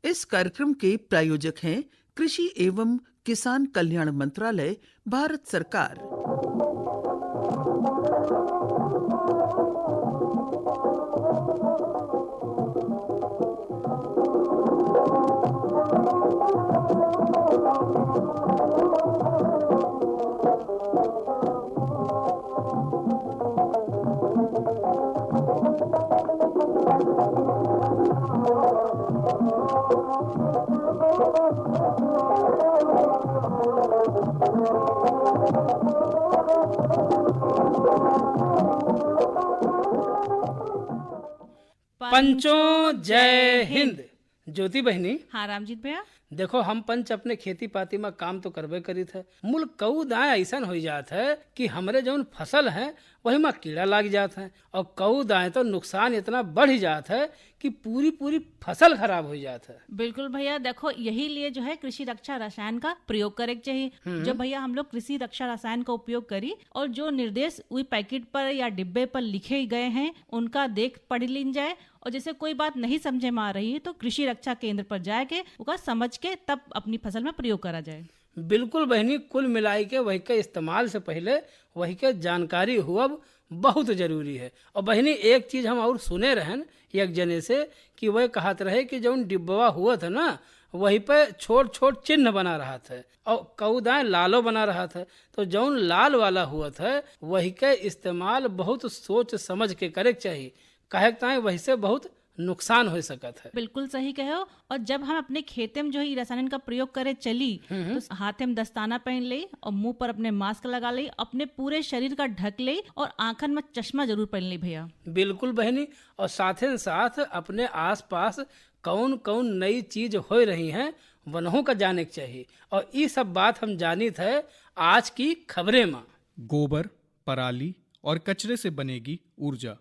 इस कार्यक्रम के प्रायोजक हैं कृषि एवं किसान कल्याण मंत्रालय, भारत सरकार। पंचों जय हिंद। ज्योति बहनी, हाँ रामजीत भैया। देखो हम पंच अपने खेती पाती में काम तो करबे करीत है, मूल कऊ दाएं ऐसा हो जात है कि हमरे जौन फसल है वही में कीड़ा लाग जात है, और कऊ दाएं तो नुकसान इतना बढ़ जात है कि पूरी पूरी फसल खराब हो जात है। बिल्कुल भैया, देखो यही लिए जो है कृषि रक्षा रसायन का प्रयोग करे चाहिए। जो भैया हम लोग कृषि रक्षा रसायन का उपयोग करी और जो निर्देश वही पैकेट पर या डिब्बे पर लिखे गए हैं उनका देख पढ़ लीन जाए, और जैसे कोई बात नहीं समझे में आ रही है तो कृषि रक्षा केंद्र पर जाके उसका समझ के तब अपनी फसल में प्रयोग करा जाए। बिल्कुल बहनी, कुल मिलाई के वही के इस्तेमाल से पहले वही के जानकारी हुआ बहुत जरूरी है। और बहनी एक चीज हम और सुने रहन एक जने से कि वह कहत रहे कि जौन डिब्बवा हुआ था ना वहीं पे छोट छोट चिन्ह बना रहा था और कऊदाएं लालो बना रहा था, तो जौन लाल वाला हुआ था वही के इस्तेमाल बहुत सोच समझ के करे चाहिए, कहे वही से बहुत नुकसान हो सकता है। बिल्कुल सही कहे हो। और जब हम अपने खेते में जो है रसायन का प्रयोग करे चली तो हाथे में दस्ताना पहन ले और मुंह पर अपने मास्क लगा ले, अपने पूरे शरीर का ढक ले और आंखन में चश्मा जरूर पहन ले भैया। बिल्कुल बहनी, और साथ साथ अपने आसपास कौन कौन नई चीज हो रही हैं वनों का जाने के चाहिए, और ये सब बात हम जानी थे आज की खबरें में। गोबर, पराली और कचरे से बनेगी ऊर्जा।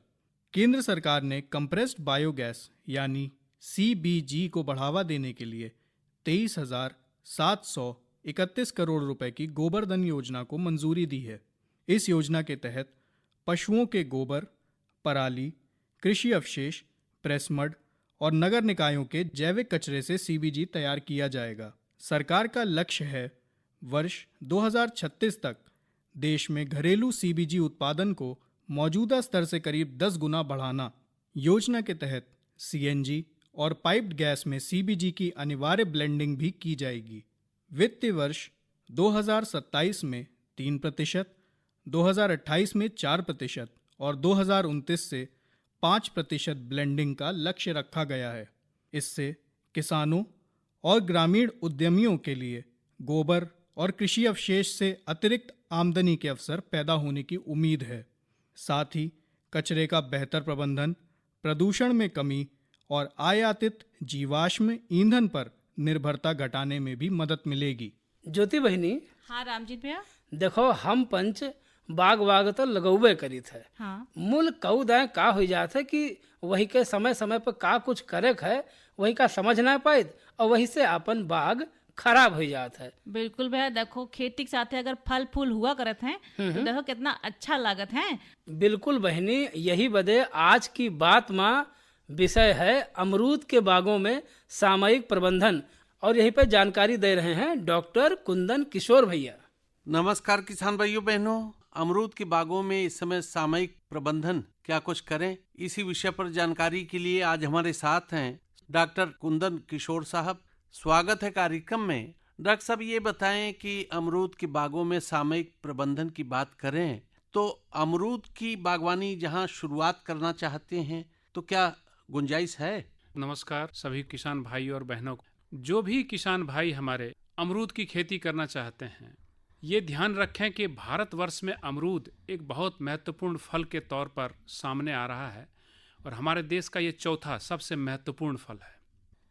केंद्र सरकार ने कंप्रेस्ड बायोगैस यानी CBG को बढ़ावा देने के लिए 23,731 करोड़ रुपए की गोबरधन योजना को मंजूरी दी है। इस योजना के तहत पशुओं के गोबर, पराली, कृषि अवशेष, प्रेस मड और नगर निकायों के जैविक कचरे से CBG तैयार किया जाएगा। सरकार का लक्ष्य है वर्ष 2036 तक देश में घरेलू CBG उत्पादन को मौजूदा स्तर से करीब 10 गुना बढ़ाना। योजना के तहत CNG और पाइप्ड गैस में CBG की अनिवार्य ब्लेंडिंग भी की जाएगी। वित्तीय वर्ष 2027 में 3%, 2028 में 4% और 2029 से 5% ब्लेंडिंग का लक्ष्य रखा गया है। इससे किसानों और ग्रामीण उद्यमियों के लिए गोबर और कृषि अवशेष से अतिरिक्त आमदनी के अवसर पैदा होने की उम्मीद है। साथ ही कचरे का बेहतर प्रबंधन, प्रदूषण में कमी और आयातित जीवाश्म ईंधन पर निर्भरता घटाने में भी मदद मिलेगी। ज्योति बहनी, हाँ रामजीत भैया। देखो हम पंच बाग तो लगौबे करी थे, हाँ मूल कऊदाएं का हो जात है कि वही के समय समय पर का कुछ करे है वही का समझ ना पाए और वही से अपन बाग खराब हो जाता है। बिल्कुल भैया, देखो खेती के साथ अगर फल फूल हुआ करत हैं तो देखो कितना अच्छा लागत है। बिल्कुल बहनी, यही बदे आज की बात में विषय है अमरूद के बागों में सामयिक प्रबंधन, और यहीं पे जानकारी दे रहे हैं डॉक्टर कुंदन किशोर भैया। नमस्कार किसान भाइयों बहनों, अमरूद के बागों में इस समय सामयिक प्रबंधन क्या कुछ करें, इसी विषय पर जानकारी के लिए आज हमारे साथ हैं डॉक्टर कुंदन किशोर साहब। स्वागत है कार्यक्रम में। डॉक्टर साहब ये बताएं कि अमरूद के बागों में सामयिक प्रबंधन की बात करें तो अमरूद की बागवानी जहां शुरुआत करना चाहते हैं तो क्या गुंजाइश है? नमस्कार सभी किसान भाई और बहनों को। जो भी किसान भाई हमारे अमरूद की खेती करना चाहते हैं, ये ध्यान रखें कि भारतवर्ष में अमरूद एक बहुत महत्वपूर्ण फल के तौर पर सामने आ रहा है और हमारे देश का ये चौथा सबसे महत्वपूर्ण फल है।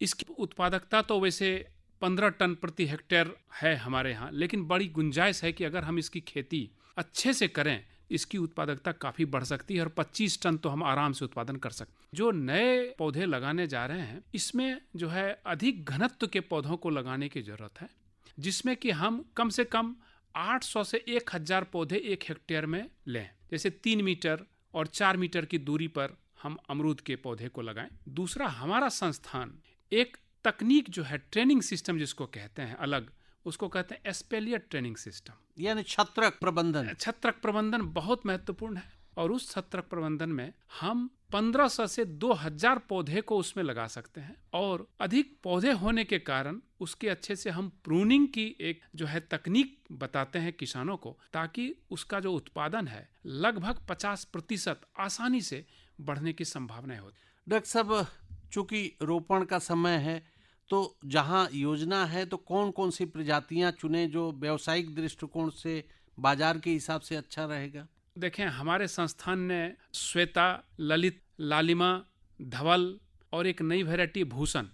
इसकी उत्पादकता तो वैसे 15 टन प्रति हेक्टेयर है हमारे यहाँ, लेकिन बड़ी गुंजाइश है कि अगर हम इसकी खेती अच्छे से करें इसकी उत्पादकता काफ़ी बढ़ सकती है और 25 टन तो हम आराम से उत्पादन कर सकते हैं। जो नए पौधे लगाने जा रहे हैं इसमें जो है अधिक घनत्व के पौधों को लगाने की ज़रूरत है, जिसमें कि हम कम से कम 800 से 1000 पौधे 1 हेक्टेयर में लें। जैसे 3 मीटर और 4 मीटर की दूरी पर हम अमरूद के पौधे को लगाएं। दूसरा, हमारा संस्थान एक तकनीक जो है, ट्रेनिंग सिस्टम जिसको कहते हैं अलग, उसको कहते हैं एस्पेलियर ट्रेनिंग सिस्टम, यानी छत्रक प्रबंधन। छत्रक प्रबंधन बहुत महत्वपूर्ण है। और उस छत्रक प्रबंधन में हम 1500 से 2000 पौधे को उसमें लगा सकते हैं, और अधिक पौधे होने के कारण उसके अच्छे से हम प्रूनिंग की एक जो है तकनीक बताते हैं किसानों को, ताकि उसका जो उत्पादन है लगभग 50% आसानी से बढ़ने की संभावना होती। डॉक्टर साहब, चूंकि रोपण का समय है, तो जहां योजना है तो कौन कौन सी प्रजातियां चुने जो व्यावसायिक दृष्टिकोण से बाजार के हिसाब से अच्छा रहेगा? देखें, हमारे संस्थान ने श्वेता, ललित, लालिमा, धवल और एक नई वैरायटी भूषण,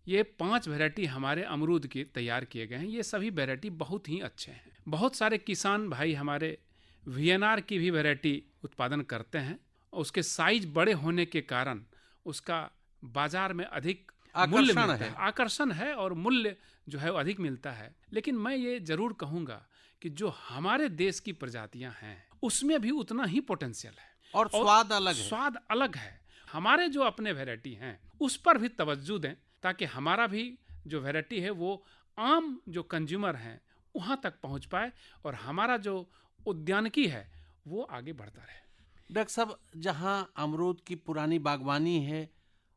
ये 5 वैरायटी हमारे अमरूद की तैयार किए गए हैं। ये सभी वैरायटी बहुत ही अच्छे हैं। बहुत सारे किसान भाई हमारे वीएनआर की भी वैरायटी उत्पादन करते हैं। उसके साइज बड़े होने के कारण उसका बाजार में अधिक मूल्य मिलता है, आकर्षण है और मूल्य जो है वो अधिक मिलता है। लेकिन मैं ये जरूर कहूँगा कि जो हमारे देश की प्रजातियां हैं उसमें भी उतना ही पोटेंशियल है, और स्वाद अलग है। स्वाद अलग है। हमारे जो अपने वैरायटी हैं उस पर भी तवज्जो दें, ताकि हमारा भी जो वैरायटी है वो आम जो कंज्यूमर हैं वहाँ तक पहुँच पाए, और हमारा जो उद्यानिकी है वो आगे बढ़ता रहे। डॉक्टर साहब, जहाँ अमरूद की पुरानी बागवानी है,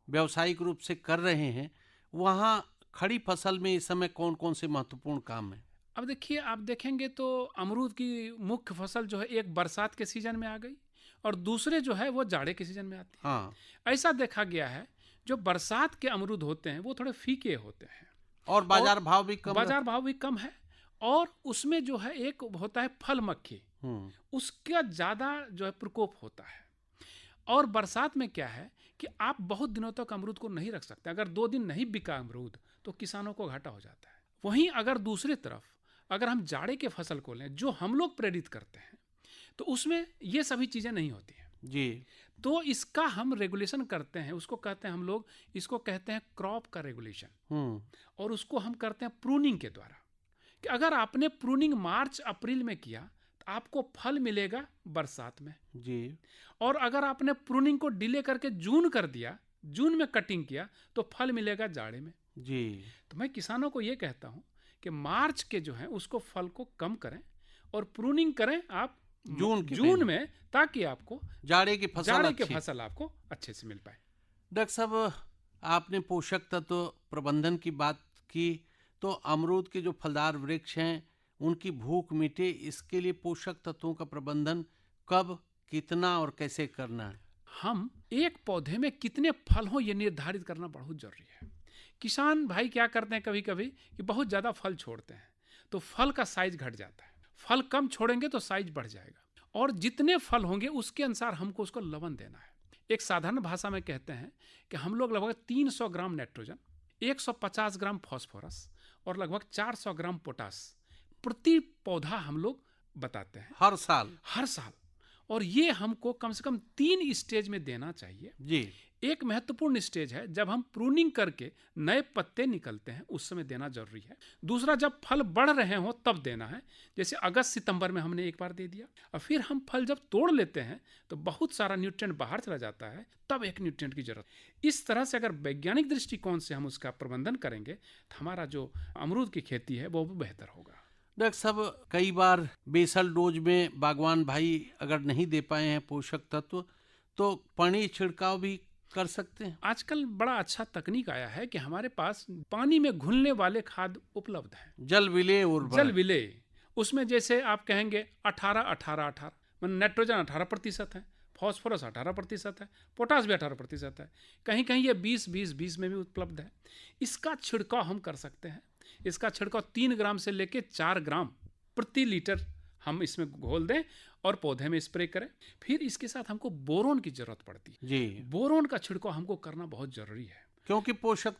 व्यावसायिक रूप से कर रहे हैं, वहाँ खड़ी फसल में इस समय कौन कौन से महत्वपूर्ण काम है? अब देखिए, आप देखेंगे तो अमरूद की मुख्य फसल जो है एक बरसात के सीजन में आ गई, और दूसरे जो है वो जाड़े के सीजन में आती है। हाँ, ऐसा देखा गया है जो बरसात के अमरूद होते हैं वो थोड़े फीके होते हैं, और बाजार भाव भी कम है, और उसमें जो है एक होता है फल मक्खी, उसका ज़्यादा जो है प्रकोप होता है। और बरसात में क्या है कि आप बहुत दिनों तक अमरूद को नहीं रख सकते। अगर 2 दिन नहीं बिका अमरूद तो किसानों को घाटा हो जाता है। वहीं अगर दूसरी तरफ अगर हम जाड़े के फसल को लें जो हम लोग प्रेरित करते हैं, तो उसमें ये सभी चीज़ें नहीं होती हैं जी। तो इसका हम रेगुलेशन करते हैं, उसको कहते हैं हम लोग, इसको कहते हैं क्रॉप का रेगुलेशन, और उसको हम करते हैं प्रूनिंग के द्वारा। कि अगर आपने प्रूनिंग मार्च अप्रैल में किया तो आपको फल मिलेगा बरसात में जी, और अगर आपने प्रूनिंग को डिले करके जून कर दिया, जून में कटिंग किया, तो फल मिलेगा जाड़े में जी। तो मैं किसानों को ये कहता हूँ कि मार्च के जो है उसको फल को कम करें और प्रूनिंग करें आप जून में, ताकि आपको जाड़े की फसल आपको अच्छे से मिल पाए। डॉक्टर साहब, आपने पोषक तत्व प्रबंधन की बात की, तो अमरूद के जो फलदार वृक्ष हैं उनकी भूख मिटे, इसके लिए पोषक तत्वों का प्रबंधन कब, कितना और कैसे करना है? हम एक पौधे में कितने फल हों ये निर्धारित करना बहुत जरूरी है। किसान भाई क्या करते हैं कभी कभी कि बहुत ज़्यादा फल छोड़ते हैं तो फल का साइज घट जाता है, फल कम छोड़ेंगे तो साइज बढ़ जाएगा, और जितने फल होंगे उसके अनुसार हमको उसको लवण देना है। एक साधारण भाषा में कहते हैं कि हम लोग लगभग 300 ग्राम नाइट्रोजन, 150 ग्राम फास्फोरस और लगभग 400 ग्राम पोटास प्रति पौधा हम लोग बताते हैं हर साल, और ये हमको कम से कम 3 स्टेज में देना चाहिए जी। एक महत्वपूर्ण स्टेज है जब हम प्रूनिंग करके नए पत्ते निकलते हैं उस समय देना जरूरी है। दूसरा, जब फल बढ़ रहे हो तब देना है, जैसे अगस्त सितंबर में हमने एक बार दे दिया, और फिर हम फल जब तोड़ लेते हैं तो बहुत सारा न्यूट्रिएंट बाहर चला जाता है, तब एक न्यूट्रिएंट की जरूरत। इस तरह से अगर वैज्ञानिक दृष्टिकोण से हम उसका प्रबंधन करेंगे तो हमारा जो अमरूद की खेती है वो भी बेहतर होगा। डॉक्टर साहब, कई बार बेसल डोज में बागवान भाई अगर नहीं दे पाए हैं पोषक तत्व, तो पानी छिड़काव भी कर सकते हैं। आजकल बड़ा अच्छा तकनीक आया है कि हमारे पास पानी में घुलने वाले खाद उपलब्ध हैं, जल विलेय, उसमें जैसे आप कहेंगे 18-18-18, नाइट्रोजन 18% है, फास्फोरस 18% है, पोटास भी 18% है, कहीं कहीं ये 20-20-20 में भी उपलब्ध है। इसका छिड़काव हम कर सकते हैं। इसका छिड़काव 3 ग्राम से लेके 4 ग्राम प्रति लीटर हम इसमें घोल दें और पौधे में स्प्रे करें। फिर इसके साथ हमको बोरोन की जरूरत पड़ती है जी। बोरोन का छिड़काव हमको करना बहुत जरूरी है, क्योंकि पोषक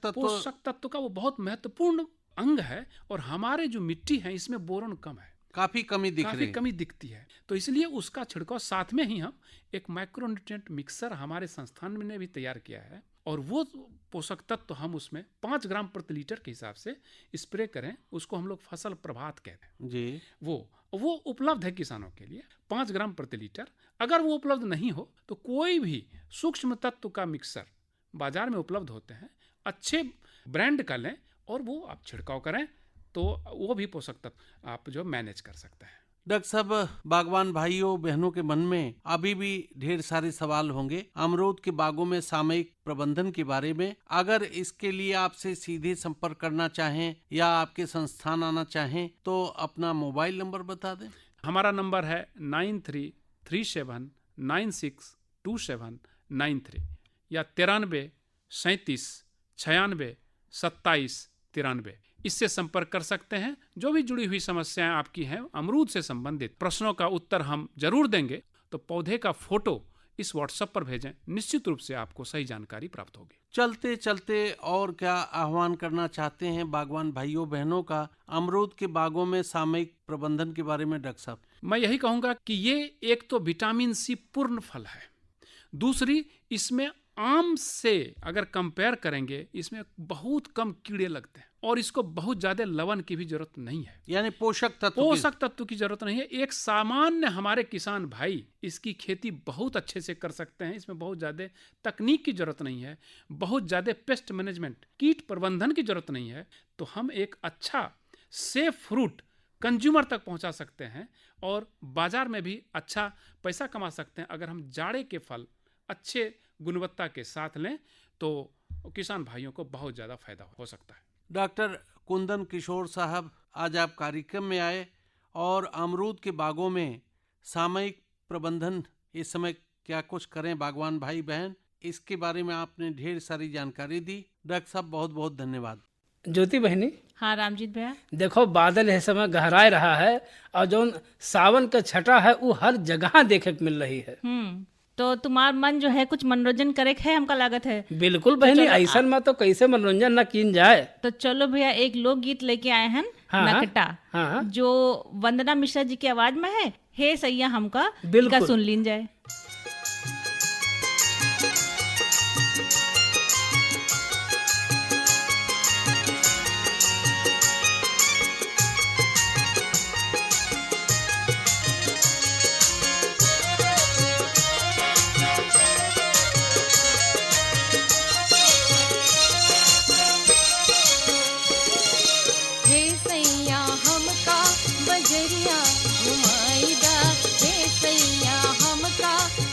तत्व का वो बहुत महत्वपूर्ण अंग है, और हमारे जो मिट्टी है इसमें बोरोन कम है, काफी कमी दिखती है। तो इसलिए उसका छिड़काव, साथ में ही हम एक माइक्रोन्यूट्रिएंट मिक्सर हमारे संस्थान में भी तैयार किया है, और वो पोषक तत्व हम उसमें 5 ग्राम प्रति लीटर के हिसाब से स्प्रे करें। उसको हम लोग फसल प्रभात कहते हैं जी। वो उपलब्ध है किसानों के लिए 5 ग्राम प्रति लीटर। अगर वो उपलब्ध नहीं हो तो कोई भी सूक्ष्म तत्व का मिक्सर बाजार में उपलब्ध होते हैं, अच्छे ब्रांड का लें और वो आप छिड़काव करें, तो वो भी पोषक तत्व आप जो मैनेज कर सकते हैं। डॉक्टर साहब, बागवान भाइयों बहनों के मन में अभी भी ढेर सारे सवाल होंगे अमरूद के बागों में सामयिक प्रबंधन के बारे में। अगर इसके लिए आपसे सीधे संपर्क करना चाहें या आपके संस्थान आना चाहें तो अपना मोबाइल नंबर बता दें। हमारा नंबर है 9337962793 या 9337962793। इससे संपर्क कर सकते हैं। जो भी जुड़ी हुई समस्याएं आपकी हैं अमरूद से संबंधित प्रश्नों का उत्तर हम जरूर देंगे। तो पौधे का फोटो इस व्हाट्सएप पर भेजें, निश्चित रूप से आपको सही जानकारी प्राप्त होगी। चलते चलते और क्या आह्वान करना चाहते हैं बागवान भाइयों बहनों का अमरूद के बागों में सामयिक प्रबंधन के बारे में डॉक्टर साहब? मैं यही कहूंगा कि ये एक तो विटामिन सी पूर्ण फल है, दूसरी इसमें आम से अगर कंपेयर करेंगे इसमें बहुत कम कीड़े लगते हैं और इसको बहुत ज्यादा लवण की भी जरूरत नहीं है, यानी पोषक तत्व की जरूरत नहीं है। एक सामान्य हमारे किसान भाई इसकी खेती बहुत अच्छे से कर सकते हैं। इसमें बहुत ज्यादा तकनीक की जरूरत नहीं है, बहुत ज्यादा पेस्ट मैनेजमेंट कीट प्रबंधन की जरूरत नहीं है। तो हम एक अच्छा सेफ फ्रूट कंज्यूमर तक पहुंचा सकते हैं और बाजार में भी अच्छा पैसा कमा सकते हैं। अगर हम जाड़े के फल अच्छे गुणवत्ता के साथ लें तो किसान भाइयों को बहुत ज़्यादा फायदा हो सकता है। डॉक्टर कुंदन किशोर साहब, आज आप कार्यक्रम में आए और अमरूद के बागों में सामयिक प्रबंधन इस समय क्या कुछ करें बागवान भाई बहन, इसके बारे में आपने ढेर सारी जानकारी दी। डॉक्टर साहब बहुत बहुत धन्यवाद। ज्योति बहनी, हाँ रामजीत भैया, देखो बादल इस समय गहराए रहा है और जो सावन का छटा है वो हर जगह देखे को मिल रही है। तो तुम्हार मन जो है कुछ मनोरंजन करे है हमका लागत है। बिल्कुल बहनी, ऐसा में तो कैसे मनोरंजन न किन जाए। तो चलो भैया एक लोकगीत लेके आए हैं, नकटा, जो वंदना मिश्रा जी की आवाज में है। हे सैया हमका बिल्कुल का सुन लीन जाए।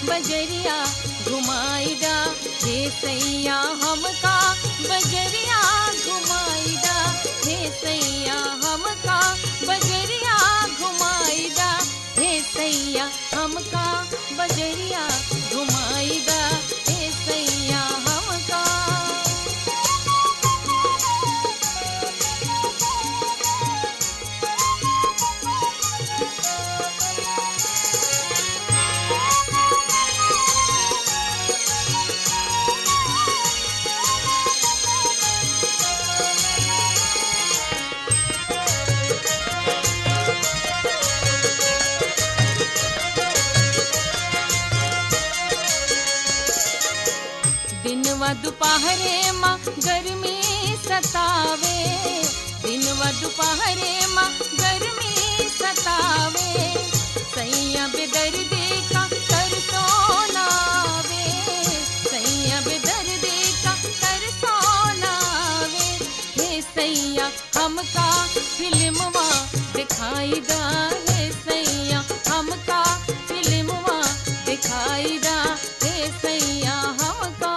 बजरिया घुमाईदा, हे सैया हमका बजरिया घुमाईदा, हे सैया हमका बजरिया घुमाईदा, हे सैया हमका बजरिया घुमाईदा, हे सैया हमका। दुपहरे माँ गर्मी सतावे, दिन व दुपहरे माँ गर्मी सतावे, सैया बेदर्दी का कर सोनावे, सैया बेदर्दी का कर सोनावे, हे सैया हमका फिल्मवा दिखाई दा, हे सैया हमका फिल्मवा दिखाई दा, हे सैया हमका।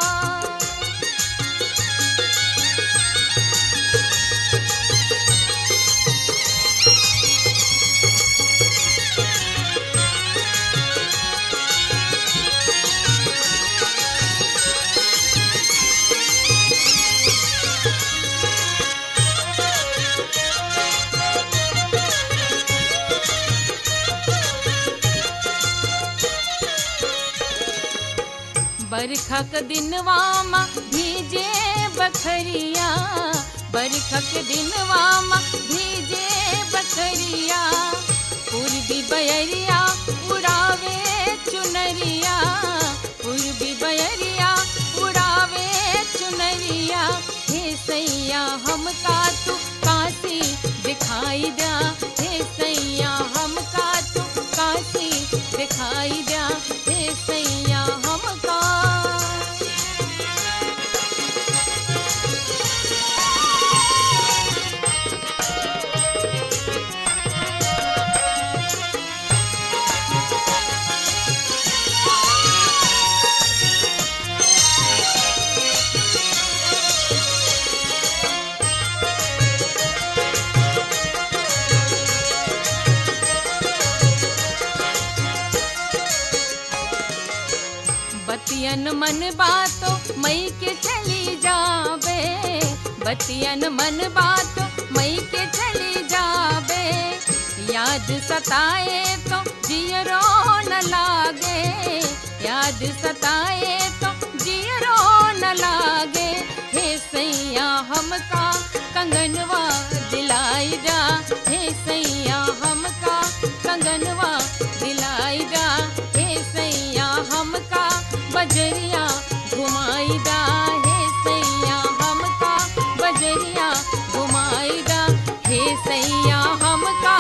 बरखा के दिनवा माँ भीजे बखरिया, बरखा के दिनवा माँ भीजे बखरिया, पूर्वी बयरिया उड़ावे चुनरिया, पूर्वी बयरिया उड़ावे चुनरिया, हे सैया हमका तू काशी दिखाई दा, हे सैया हमका तू काशी दिखाई दा, हे सैया हमका। बतियन मन बातो मई के चली जाबे, बतियन मन बातो मई के चली जाबे। याद सताए तो जियरो न लागे, याद सताए तो जियरो न लागे। हे सैया हमका कंगनवा दिलाई जा, हे सैया हमका कंगनवा दिलाई जा। हे सैया हमका बजरिया घुमाई दा, हे सैया हमका बजरिया घुमाई दा। हे सैया हमका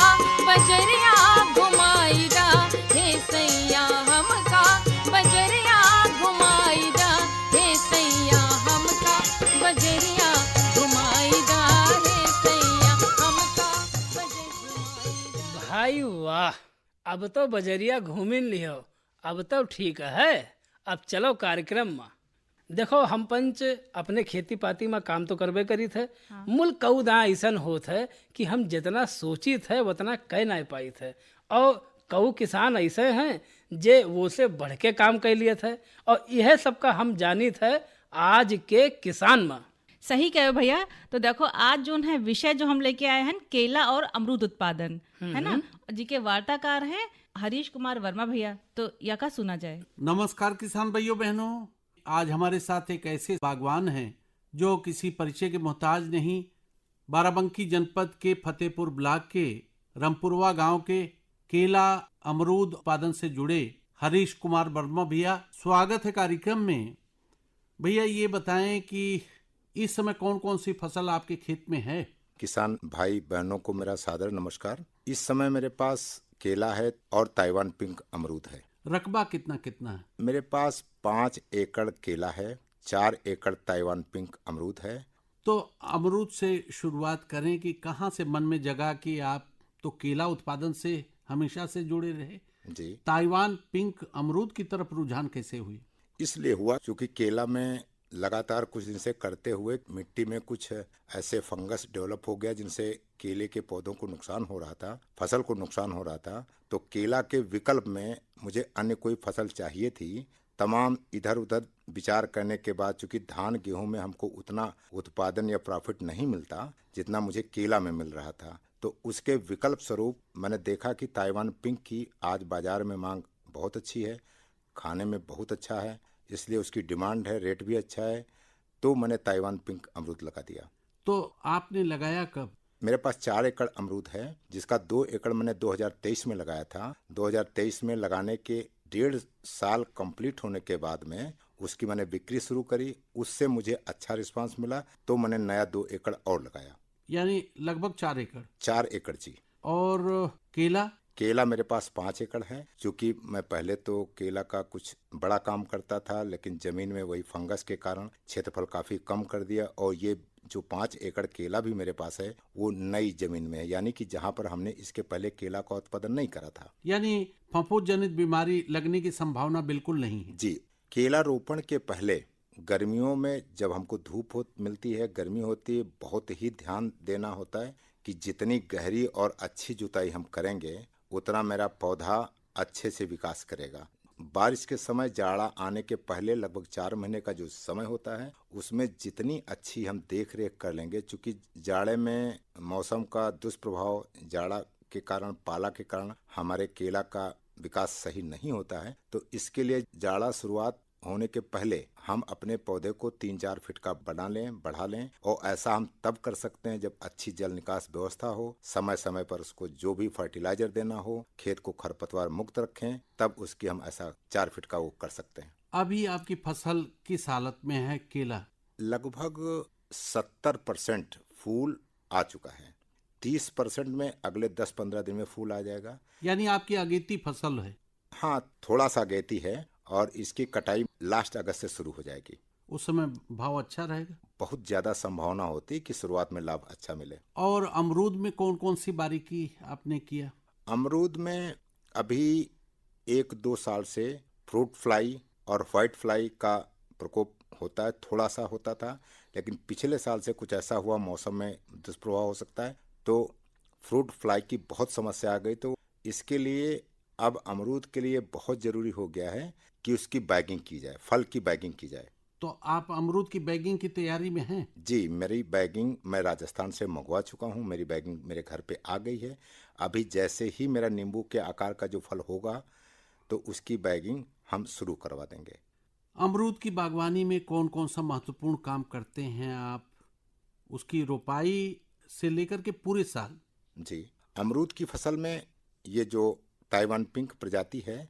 बजरिया घुमाई दा, हे सैया हमका बजरिया घुमाई दा। हे सैया हमका बजरिया घुमाई दा, हे सैया हमका बजरिया घुमाई दा। भाई वाह, अब तो बजरिया घूमिन लियो, अब तो ठीक है। अब चलो कार्यक्रम में। देखो हम पंच अपने खेती पाती में काम तो करबे करी थे, मुल्क कऊ दा ऐसन होत है कि हम जितना सोची थे उतना कह नहीं पाई थे, और कऊ किसान ऐसे हैं जे वो से बढ़ के काम कर लिए थे, और यह सब का हम जानी थे आज के किसान में। सही कहे भैया। तो देखो आज जो है विषय जो हम लेके आए हैं केला और अमरूद उत्पादन, है ना, जी के वार्ताकार हैं हरीश कुमार वर्मा भैया। तो यह का सुना जाए। नमस्कार किसान भाइयों बहनों, आज हमारे साथ एक ऐसे बागवान हैं जो किसी परिचय के मोहताज नहीं। बाराबंकी जनपद के फतेहपुर ब्लॉक के रामपुरवा गांव के केला अमरूद उत्पादन से जुड़े हरीश कुमार वर्मा भैया, स्वागत है कार्यक्रम में। भैया ये बताएं कि इस समय कौन कौन सी फसल आपके खेत में है? किसान भाई बहनों को मेरा सादर नमस्कार। इस समय मेरे पास केला है और ताइवान पिंक अमरूद है। रकबा कितना कितना है? मेरे पास 5 एकड़ केला है, 4 एकड़ ताइवान पिंक अमरूद है। तो अमरूद से शुरुआत करें कि कहाँ से मन में जगा कि आप तो केला उत्पादन से हमेशा से जुड़े रहे, जी ताइवान पिंक अमरूद की तरफ रुझान कैसे हुई? इसलिए हुआ क्योंकि केला में लगातार कुछ दिन से करते हुए मिट्टी में कुछ ऐसे फंगस डेवलप हो गया जिनसे केले के पौधों को नुकसान हो रहा था, फसल को नुकसान हो रहा था। तो केला के विकल्प में मुझे अन्य कोई फसल चाहिए थी। तमाम इधर उधर विचार करने के बाद चूंकि धान गेहूं में हमको उतना उत्पादन या प्रॉफिट नहीं मिलता जितना मुझे केला में मिल रहा था, तो उसके विकल्प स्वरूप मैंने देखा कि ताइवान पिंक की आज बाजार में मांग बहुत अच्छी है, खाने में बहुत अच्छा है, इसलिए उसकी डिमांड है, रेट भी अच्छा है। तो मैंने ताइवान पिंक अमरूद लगा दिया। तो आपने लगाया कब? मेरे पास 4 एकड़ अमरूद है, जिसका 2 एकड़ मैंने 2023 में लगाया था। 2023 में लगाने के 1.5 साल कंप्लीट होने के बाद में उसकी मैंने बिक्री शुरू करी। उससे मुझे अच्छा रिस्पांस मिला, तो मैंने नया 2 एकड़ और लगाया, यानी लगभग 4 एकड़। 4 एकड़ जी। और केला? केला मेरे पास 5 एकड़ है। क्योंकि मैं पहले तो केला का कुछ बड़ा काम करता था, लेकिन जमीन में वही फंगस के कारण क्षेत्रफल काफी कम कर दिया। और ये जो 5 एकड़ केला भी मेरे पास है वो नई जमीन में है, यानी कि जहाँ पर हमने इसके पहले केला का उत्पादन नहीं करा था। यानी फफूंद जनित बीमारी लगने की संभावना बिल्कुल नहीं है जी। केला रोपण के पहले गर्मियों में जब हमको धूप मिलती है, गर्मी होती है, बहुत ही ध्यान देना होता है कि जितनी गहरी और अच्छी जुताई हम करेंगे उतना मेरा पौधा अच्छे से विकास करेगा। बारिश के समय जाड़ा आने के पहले लगभग 4 महीने का जो समय होता है उसमें जितनी अच्छी हम देख रेख कर लेंगे, चूंकि जाड़े में मौसम का दुष्प्रभाव, जाड़ा के कारण, पाला के कारण हमारे केला का विकास सही नहीं होता है। तो इसके लिए जाड़ा शुरुआत होने के पहले हम अपने पौधे को 3-4 फीट का बना लें, बढ़ा लें। और ऐसा हम तब कर सकते हैं जब अच्छी जल निकास व्यवस्था हो, समय समय पर उसको जो भी फर्टिलाइजर देना हो, खेत को खरपतवार मुक्त रखें, तब उसकी हम ऐसा 4 फीट का वो कर सकते हैं। अभी आपकी फसल किस हालत में है केला? लगभग 70% फूल आ चुका है। 30% में अगले 10-15 दिन में फूल आ जाएगा। यानी आपकी अगेती फसल है? हाँ, थोड़ा सा अगेती है और इसकी कटाई लास्ट अगस्त से शुरू हो जाएगी। उस समय भाव अच्छा रहेगा? बहुत ज्यादा संभावना होती है कि शुरुआत में लाभ अच्छा मिले। और अमरूद में कौन कौन सी बारीकी आपने किया? अमरूद में अभी 1-2 साल से फ्रूट फ्लाई और व्हाइट फ्लाई का प्रकोप होता है, थोड़ा सा होता था, लेकिन पिछले साल से कुछ ऐसा हुआ, मौसम में दुष्प्रभाव हो सकता है, तो फ्रूट फ्लाई की बहुत समस्या आ गई। तो इसके लिए अब अमरूद के लिए बहुत जरूरी हो गया है कि उसकी बैगिंग की जाए, फल की बैगिंग की जाए। तो आप अमरूद की बैगिंग की तैयारी में हैं? जी, मेरी बैगिंग मैं राजस्थान से मंगवा चुका हूँ, मेरी बैगिंग मेरे घर पे आ गई है। अभी जैसे ही मेरा नींबू के आकार का जो फल होगा तो उसकी बैगिंग हम शुरू करवा देंगे। अमरूद की बागवानी में कौन कौन सा महत्वपूर्ण काम करते हैं आप, उसकी रोपाई से लेकर के पूरे साल? जी, अमरूद की फसल में ये जो ताइवान पिंक प्रजाति है,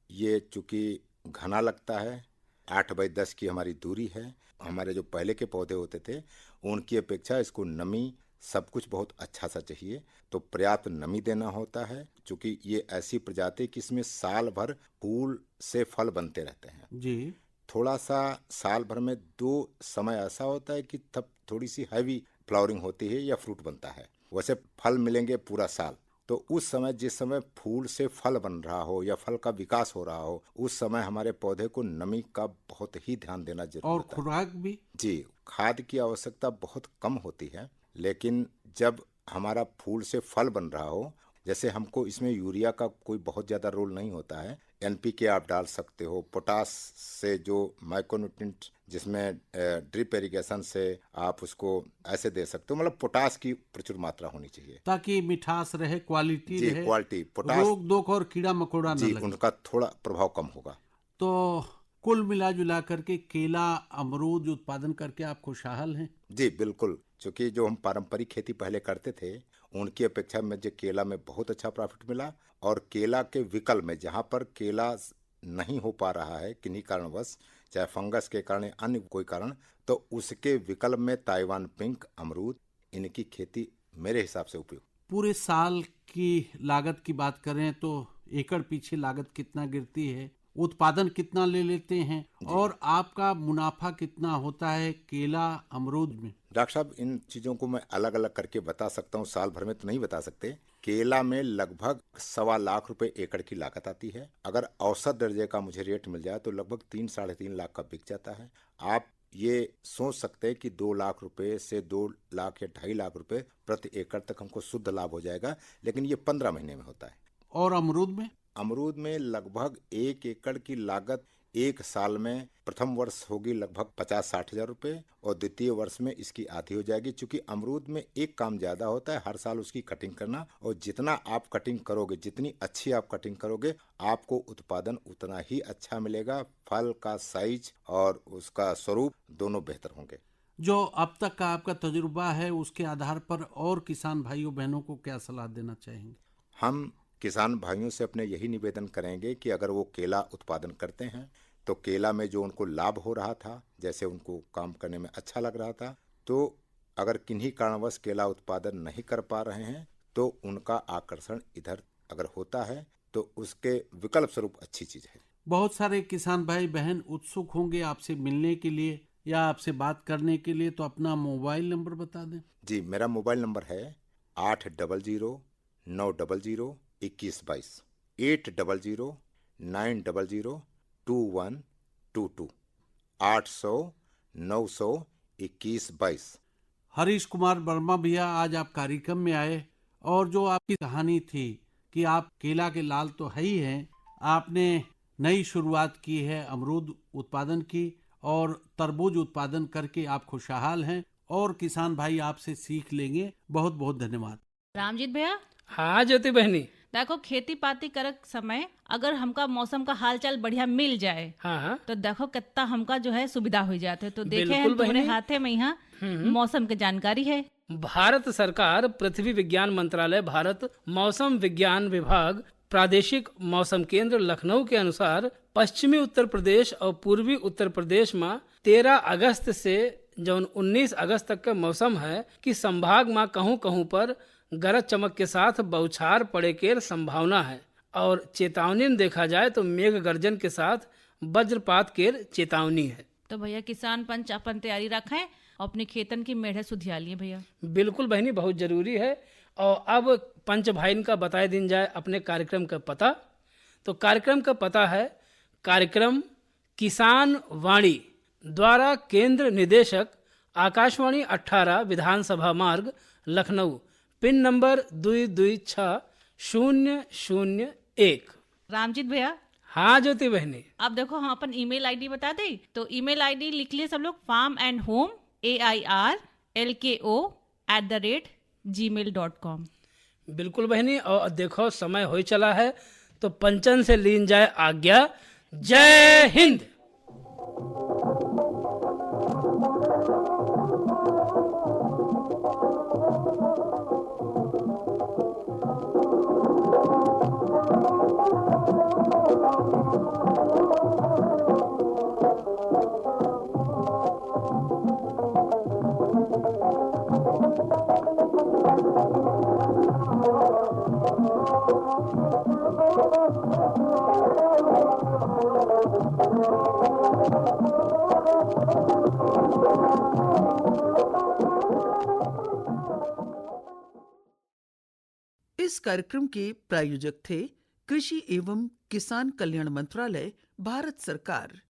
ये चूँकि घना लगता है, 8x10 की हमारी दूरी है। हमारे जो पहले के पौधे होते थे उनकी अपेक्षा इसको नमी सब कुछ बहुत अच्छा सा चाहिए, तो पर्याप्त नमी देना होता है। चूँकि ये ऐसी प्रजाति कि इसमें साल भर फूल से फल बनते रहते हैं। जी। थोड़ा सा साल भर में 2 समय ऐसा होता है कि तब थोड़ी सी हैवी फ्लावरिंग होती है या फ्रूट बनता है, वैसे फल मिलेंगे पूरा साल। तो उस समय जिस समय फूल से फल बन रहा हो या फल का विकास हो रहा हो, उस समय हमारे पौधे को नमी का बहुत ही ध्यान देना जरूरी और होता है। खुराक भी? जी, खाद की आवश्यकता बहुत कम होती है, लेकिन जब हमारा फूल से फल बन रहा हो, जैसे हमको इसमें यूरिया का कोई बहुत ज़्यादा रोल नहीं होता है। NPK आप डाल सकते हो, पोटास से जो माइक्रोन्यूट्रिएंट जिसमें ड्रिप इरिगेशन से आप उसको ऐसे दे सकते हो, मतलब पोटास की प्रचुर मात्रा होनी चाहिए ताकि मिठास रहे, क्वालिटी जी, रहे, क्वालिटी पोटास रोग दोख और कीड़ा मकोड़ा न जी, लगे। उनका थोड़ा प्रभाव कम होगा। तो कुल मिला जुला करके केला अमरूद उत्पादन करके आप खुशहाल हैं? जी बिल्कुल, क्योंकि जो हम पारंपरिक खेती पहले करते थे उनकी अपेक्षा मुझे केला में बहुत अच्छा प्रॉफिट मिला। और केला के विकल्प में जहाँ पर केला नहीं हो पा रहा है किन्हीं कारणवश, चाहे फंगस के कारण अन्य कोई कारण, तो उसके विकल्प में ताइवान पिंक, अमरूद, इनकी खेती मेरे हिसाब से उपयुक्त। पूरे साल की लागत की बात करें तो एकड़ पीछे लागत कितना गिरती है, उत्पादन कितना ले लेते हैं और आपका मुनाफा कितना होता है केला अमरूद में? डॉक्टर साहब, इन चीज़ों को मैं अलग अलग करके बता सकता हूँ, साल भर में तो नहीं बता सकते। केला में लगभग 1.25 लाख रुपए एकड़ की लागत आती है। अगर औसत दर्जे का मुझे रेट मिल जाए तो लगभग 3-3.5 लाख का बिक जाता है। आप ये सोच सकते हैं कि 2 लाख रुपए से 2 लाख या 2.5 लाख रुपए प्रति एकड़ तक हमको शुद्ध लाभ हो जाएगा, लेकिन ये 15 महीने में होता है। और अमरूद में? अमरूद में लगभग 1 एकड़ की लागत एक साल में प्रथम वर्ष होगी लगभग 50-60 हजार रुपये और द्वितीय वर्ष में इसकी आधी हो जाएगी। चूंकि अमरूद में एक काम ज्यादा होता है, हर साल उसकी कटिंग करना, और जितना आप कटिंग करोगे, जितनी अच्छी आप कटिंग करोगे, आपको उत्पादन उतना ही अच्छा मिलेगा। फल का साइज और उसका स्वरूप दोनों बेहतर होंगे। जो अब तक का आपका तजुर्बा है उसके आधार पर और किसान भाइयों बहनों को क्या सलाह देना चाहेंगे? हम किसान भाइयों से अपने यही निवेदन करेंगे कि अगर वो केला उत्पादन करते हैं तो केला में जो उनको लाभ हो रहा था, जैसे उनको काम करने में अच्छा लग रहा था, तो अगर किन्हीं कारणवश केला उत्पादन नहीं कर पा रहे हैं तो उनका आकर्षण इधर अगर होता है तो उसके विकल्प स्वरूप अच्छी चीज है। बहुत सारे किसान भाई बहन उत्सुक होंगे आपसे मिलने के लिए या आपसे बात करने के लिए, तो अपना मोबाइल नंबर बता दें। जी, मेरा मोबाइल नंबर है 800-900-2122, 800-900-2122, 800-900-2122। हरीश कुमार वर्मा भैया, आज आप कार्यक्रम में आए और जो आपकी कहानी थी कि आप केला के लाल तो है ही हैं, आपने नई शुरुआत की है अमरूद उत्पादन की और तरबूज उत्पादन करके आप खुशहाल हैं और किसान भाई आपसे सीख लेंगे। बहुत बहुत धन्यवाद। रामजीत भैया, हाँ ज्योति बहनी, देखो खेती पाती करक समय अगर हमका मौसम का हाल चाल बढ़िया मिल जाए हाँ तो देखो कितना हमका जो है सुविधा हो जाते। तो देखे बिल्कुल हैं तुम्हारे बहनी। हाथे में यहाँ मौसम की जानकारी है। भारत सरकार, पृथ्वी विज्ञान मंत्रालय, भारत मौसम विज्ञान विभाग, प्रादेशिक मौसम केंद्र लखनऊ के अनुसार पश्चिमी उत्तर प्रदेश और पूर्वी उत्तर प्रदेश में 13 अगस्त से जौन 19 अगस्त तक का मौसम है कि संभाग में कहूँ कहूँ पर गरज चमक के साथ बौछार पड़े के संभावना है। और चेतावनी में देखा जाए तो मेघ गर्जन के साथ वज्रपात के चेतावनी है। तो भैया किसान पंच अपन तैयारी रखें और अपने खेतन की मेढ़े सुधिया लिए भैया। बिल्कुल बहनी, बहुत जरूरी है। और अब पंच भाई का बताए दिन जाए अपने कार्यक्रम का पता। तो कार्यक्रम का पता है कार्यक्रम किसान वाणी द्वारा केंद्र निदेशक आकाशवाणी 18 विधानसभा मार्ग लखनऊ, पिन नंबर 226001। रामजीत भैया, हाँ ज्योति बहनी, अब देखो हम अपन ईमेल आईडी बता दें, तो ईमेल आईडी लिख लिए सब लोग, farmandhome@gmail.com। बिल्कुल बहनी। और देखो समय हो चला है, तो पंचन से लीन जाए आज्ञा। जय हिंद। इस कार्यक्रम के प्रायोजक थे कृषि एवं किसान कल्याण मंत्रालय, भारत सरकार।